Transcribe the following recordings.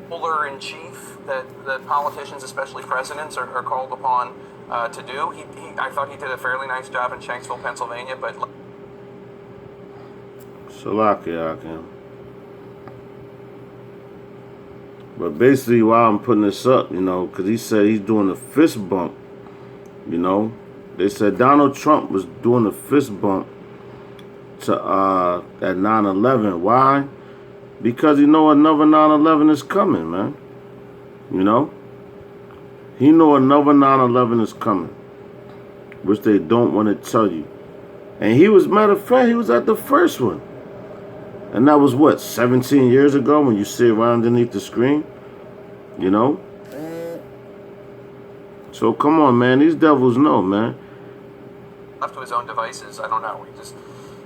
controller in chief that politicians, especially presidents, are called upon to do. I thought he did a fairly nice job in Shanksville, Pennsylvania, but... Salakia. But basically, why I'm putting this up, you know, because he said he's doing a fist bump, you know. They said Donald Trump was doing a fist bump to at 9/11. Why? Because you know another 9/11 is coming, man. You know? He know another 9/11 is coming, which they don't want to tell you. And he was, matter of fact, he was at the first one. And that was what, 17 years ago when you sit around underneath the screen? You know? So come on, man. These devils know, man. Left to his own devices, I don't know.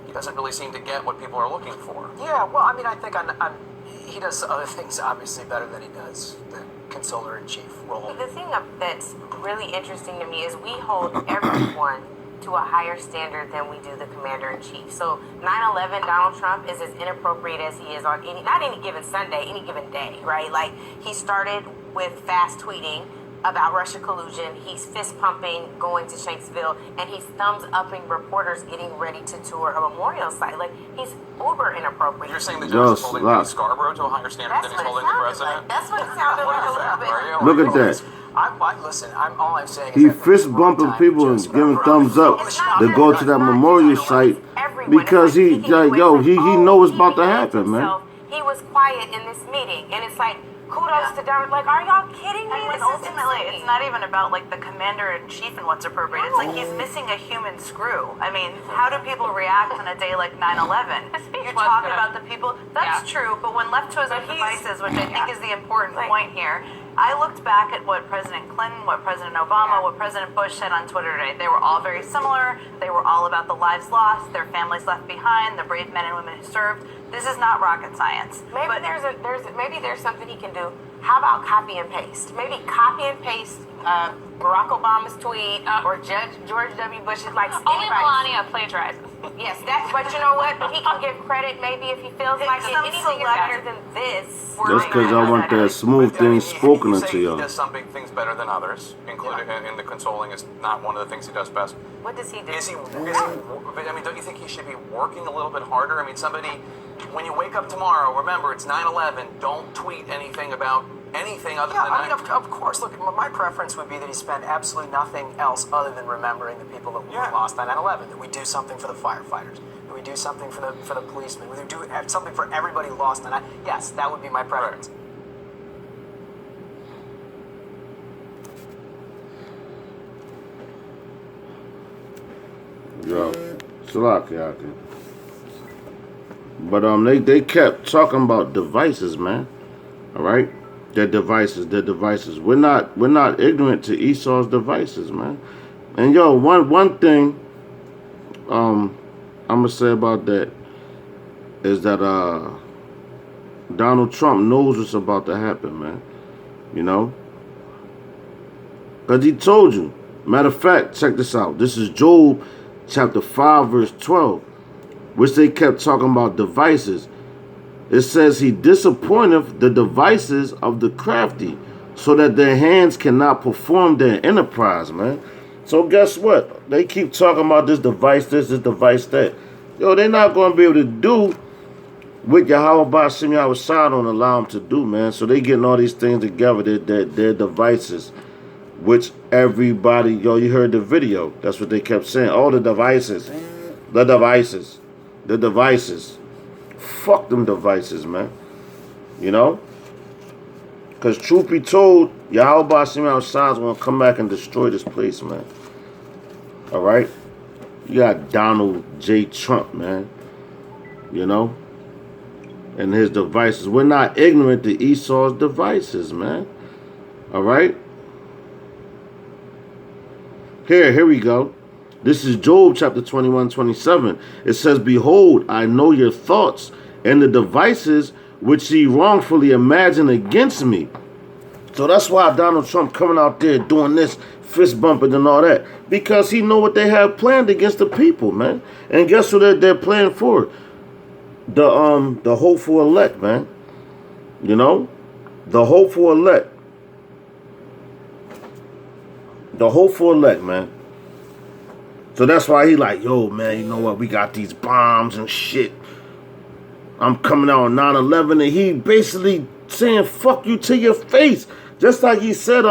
He doesn't really seem to get what people are looking for. Yeah, well, I mean, I think he does other things obviously better than he does the consoler-in-chief role. The thing that's really interesting to me is we hold everyone to a higher standard than we do the commander-in-chief. So 9/11, Donald Trump is as inappropriate as he is on not any given Sunday, any given day, right? Like, he started with fast tweeting about Russia collusion. He's fist pumping, going to Shanksville, and he's thumbs upping reporters getting ready to tour a memorial site. Like, he's uber inappropriate. You're saying the judge is holding Penny Scarborough to a higher standard than he's holding the president? That's what it sounded like a little bit. Look at that. Listen, all I'm saying is he fist bumping people and giving thumbs up to go to that memorial site because he knows what's about to happen, man. He was quiet in this meeting, and it's like, kudos to Donald. Like, are y'all kidding me? And ultimately, it's not even about like the commander-in-chief and what's appropriate. It's like he's missing a human screw. I mean, how do people react on a day like 9/11? You're talking about the people. That's true, but when left to his own devices, which I think is the important point here, I looked back at what President Clinton, what President Obama, what President Bush said on Twitter today. They were all very similar. They were all about the lives lost, their families left behind, the brave men and women who served. This is not rocket science. Maybe there's something he can do. How about copy and paste? Maybe copy and paste Barack Obama's tweet or George W. Bush's, like, only Melania plagiarizes. Yes, but you know what? But he can give credit maybe if he feels like anything is better than this. That's because I want that smooth thing spoken into y'all. He does some big things better than others, including in the consoling is not one of the things he does best. What does he do? I mean, don't you think he should be working a little bit harder? I mean, when you wake up tomorrow, remember it's 9/11. Don't tweet anything about anything other than... I mean, of course. Look, my preference would be that he spend absolutely nothing else other than remembering the people that were lost on 9/11. That we do something for the firefighters. That we do something for the policemen. We do something for everybody lost on 9/11. Yes, that would be my preference. Yo, Salakia. But they kept talking about devices, man. All right, their devices. We're not ignorant to Esau's devices, man. And yo, one thing I'm gonna say about that is that Donald Trump knows what's about to happen, man. You know, because he told you. Matter of fact, check this out. This is Job chapter 5 verse 12, which they kept talking about devices. It says he disappointeth the devices of the crafty, so that their hands cannot perform their enterprise, man. So guess what? They keep talking about this device, this device, that. Yo, they're not going to be able to do what Yahweh Ba'Shem Yahweh Shai don't allow them to do, man. So they getting all these things together, their devices, which everybody, yo, you heard the video. That's what they kept saying. All the devices. Fuck them devices, man. You know? Because truth be told, Yahweh Ba'Shem Yahweh Shai is going to come back and destroy this place, man. All right? You got Donald J. Trump, man. You know? And his devices. We're not ignorant to Esau's devices, man. All right? Here we go. This is Job chapter 21:27. It says, behold, I know your thoughts and the devices which ye wrongfully imagine against me. So that's why Donald Trump coming out there doing this, fist bumping and all that. Because he know what they have planned against the people, man. And guess what they're playing for? The hopeful elect, man. You know? The hopeful elect. The hopeful elect, man. So that's why he like, yo, man, you know what? We got these bombs and shit. I'm coming out on 9/11, and he basically saying fuck you to your face. Just like he said,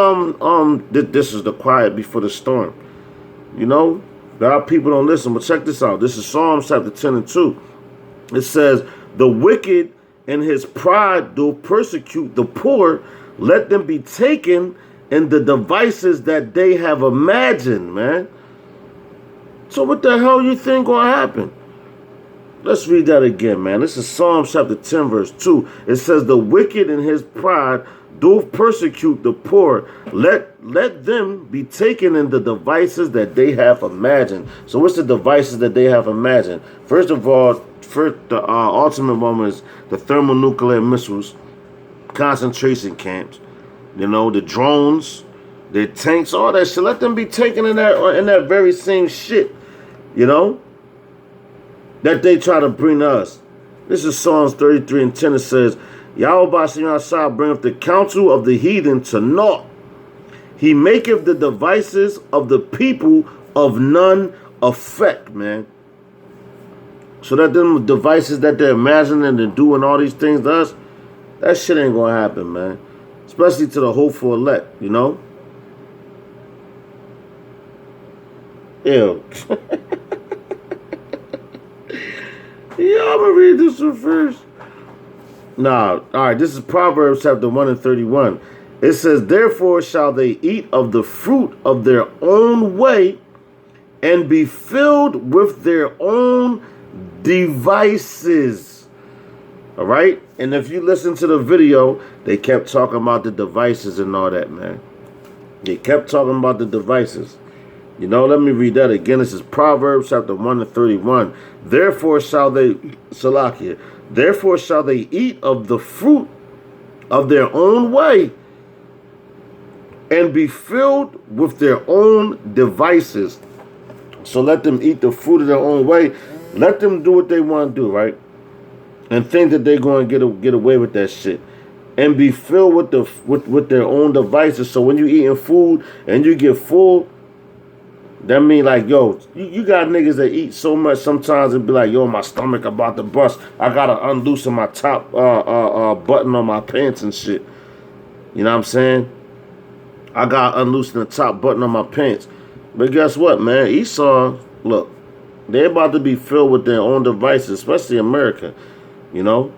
this is the quiet before the storm. You know? A lot of people don't listen, but check this out. This is Psalms chapter 10 and 2. It says, the wicked in his pride do persecute the poor. Let them be taken in the devices that they have imagined, man. So what the hell you think gonna happen? Let's read that again, man. This is Psalm chapter 10, verse 2. It says, the wicked in his pride do persecute the poor. Let them be taken in the devices that they have imagined. So what's the devices that they have imagined? First of all, the ultimate one is the thermonuclear missiles, concentration camps, you know, the drones, the tanks, all that shit. Let them be taken in that very same shit, you know, that they try to bring to us. This is Psalms 33 and 10. It says, Yahweh shall bring up the counsel of the heathen to naught. He maketh the devices of the people of none effect, man. So that them devices that they're imagining and doing all these things to us, that shit ain't gonna happen, man. Especially to the hopeful elect, you know? Ew. Yeah, I'm gonna read this one first. Nah, alright, this is Proverbs chapter 1 and 31. It says, therefore shall they eat of the fruit of their own way and be filled with their own devices. Alright? And if you listen to the video, they kept talking about the devices and all that, man. They kept talking about the devices. You know, let me read that again. This is Proverbs chapter 1 and 31. Therefore shall they, Salakia, therefore shall they eat of the fruit of their own way and be filled with their own devices. So let them eat the fruit of their own way. Let them do what they want to do, right? And think that they're going to get away with that shit. And be filled with their own devices. So when you eating food and you get full, that mean like, yo, you got niggas that eat so much sometimes and be like, yo, my stomach about to bust. I gotta unloosen my top button on my pants and shit. You know what I'm saying? I gotta unloosen the top button on my pants. But guess what, man? Esau, look, they're about to be filled with their own devices, especially America. You know?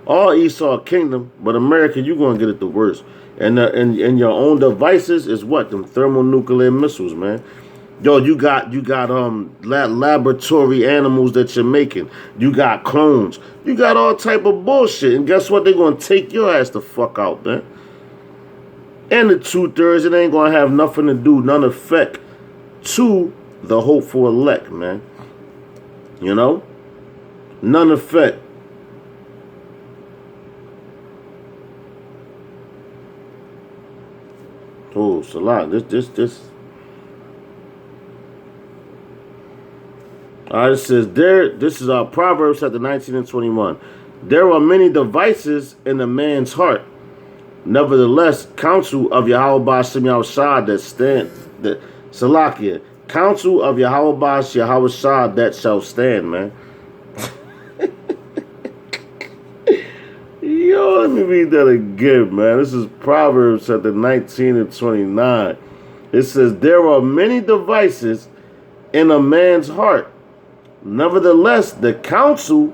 All Esau kingdom, but America, you're gonna get it the worst. And your own devices is what? Them thermonuclear missiles, man. Yo, you got laboratory animals that you're making. You got clones. You got all type of bullshit. And guess what? They're going to take your ass the fuck out, man. And the 2/3, it ain't going to have nothing to do, none effect to the hopeful elect, man. You know? None effect. Oh, Salah, this. All right, it says this is our Proverbs chapter 19 and 21. There are many devices in a man's heart. Nevertheless, counsel of Yahweh Ba'ashem Yahushua that stand, that Salakia, counsel of Yahweh Ba'ashem Yahushua that shall stand, man. Yo, let me read that again, man. This is Proverbs chapter 19 and 29. It says, there are many devices in a man's heart. Nevertheless, the counsel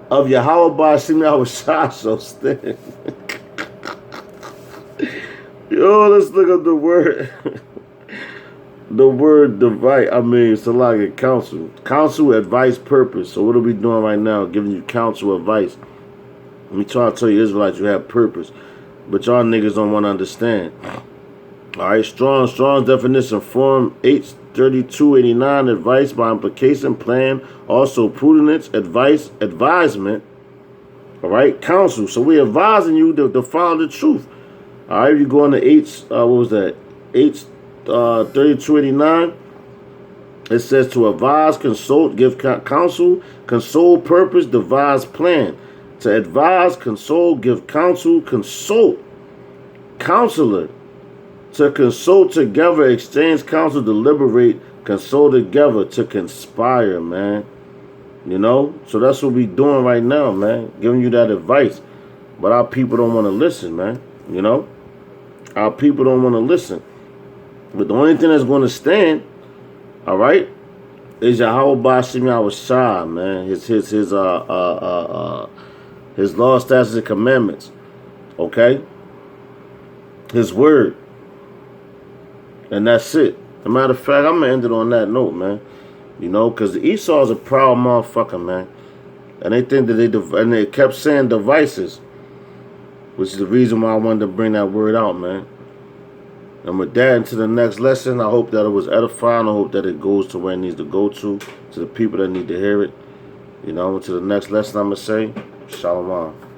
of Yahweh Ba'ashem Yahushua shall stand. Yo, let's look up the word. The word device, Salakia, counsel. Counsel, advice, purpose. So what are we doing right now? Giving you counsel, advice. Let me try to tell you Israelites you have purpose. But y'all niggas don't want to understand. Alright, Strong's definition, form H3289, advice by implication, plan, also prudence, advice, advisement. Alright, counsel. So we're advising you to follow the truth. Alright, you go on to H3289. It says to advise, consult, give counsel, console, purpose, devise, plan. To advise, console, give counsel, consult. Counselor. To consult together, exchange counsel, deliberate, console together, to conspire, man. You know? So that's what we doing right now, man. Giving you that advice. But our people don't want to listen, man. You know? Our people don't want to listen. But the only thing that's going to stand, all right, is Yahweh Bashim Yahushua, man. His law, statutes, and commandments. Okay? His word. And that's it. As a matter of fact, I'm going to end it on that note, man. You know, because Esau is a proud motherfucker, man. And they think that they kept saying devices, which is the reason why I wanted to bring that word out, man. And with that, into the next lesson, I hope that it was edifying. I hope that it goes to where it needs to go to the people that need to hear it. You know, to the next lesson, I'm going to say, Shalom.